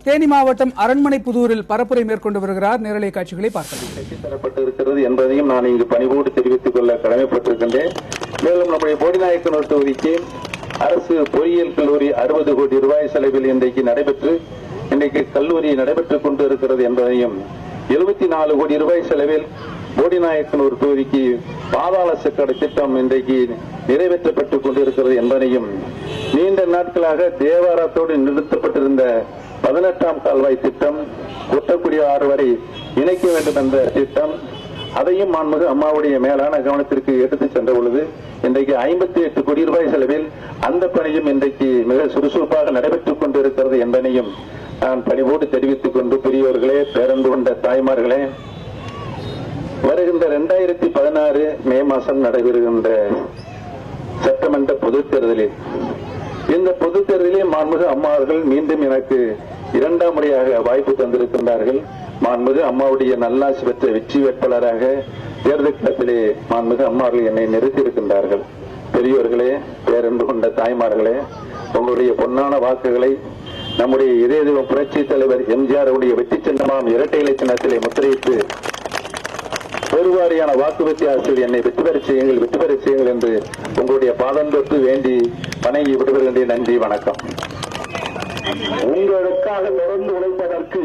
தேனி மாவட்டம் அரண்மனைப்புதூரில் பரப்புரை மேற்கொண்டு வருகிறார். நேரலை காட்சிகளை பார்க்கலாம். தரப்பட்டிருக்கிறது என்பதையும் நான் இங்கு பணிவோடு தெரிவித்துக் கொள்ள கடமைப்பட்டிருக்கின்றேன். மேலும் நம்முடைய போடிநாயக்கனூர் தொகுதிக்கு அரசு பொறியியல் கல்லூரி 60 கோடி ரூபாய் செலவில் இன்றைக்கு கல்லூரி நடைபெற்றுக் கொண்டிருக்கிறது என்பதையும் 74 கோடி ரூபாய் செலவில் போடிநாயக்கனூர் தொகுதிக்கு பாதாள சாக்கடை திட்டம் இன்றைக்கு நிறைவேற்றப்பட்டுக் கொண்டிருக்கிறது என்பதையும் நீண்ட நாட்களாக தேவாரத்தோடு நிறுத்தப்பட்டிருந்த 18ஆம் கால்வாய் திட்டம் கொட்டக்குடி ஆறு வரை இணைக்க வேண்டும் என்ற திட்டம் அதையும் மாண்புமிகு அம்மாவுடைய மேலான கவனத்திற்கு எடுத்துச் சென்ற பொழுது இன்றைக்கு 58 கோடி ரூபாய் செலவில் அந்த பணியும் இன்றைக்கு மிக சுறுசுறுப்பாக நடைபெற்றுக் கொண்டிருக்கிறது என்பதையும் நான் பணிவோடு தெரிவித்துக் கொண்டு பெரியவர்களே, பேரன்பு கொண்ட தாய்மார்களே, வருகின்ற 2016 மே மாதம் நடைபெறுகின்ற சட்டமன்ற பொதுத் தேர்தலில் இந்த பொதுத் தேர்தலில் மாண்புமிகு அம்மா அவர்கள் மீண்டும் எனக்கு 2ஆம் முறையாக வாய்ப்பு தந்திருக்கின்றார்கள். மாண்புமிகு அம்மாவுடைய நல்லாசி பெற்ற வெற்றி வேட்பாளராக தேர்தல் களத்திலே மாண்புமிகு அம்மா அவர்கள் என்னை நிறுத்தியிருக்கின்றார்கள். பெரியோர்களே, பேரன்பு கொண்ட தாய்மார்களே, உங்களுடைய பொன்னான வாக்குகளை நம்முடைய இதய தெய்வம் புரட்சி தலைவர் எம்ஜிஆர் உடைய வெற்றி சின்னமாம் இரட்டை இலை சின்னத்திலே முத்திரையிட்டு பெருவாரியான வாக்கு வித்தியாசத்தில் என்னை வெற்றி பெற செய்யுங்கள் என்று உங்களுடைய பாதம் தொட்டு வேண்டி வணங்கி விடுபடுகின்றேன். நன்றி, வணக்கம். உங்களுக்காக தொடர்ந்து உழைப்பதற்கு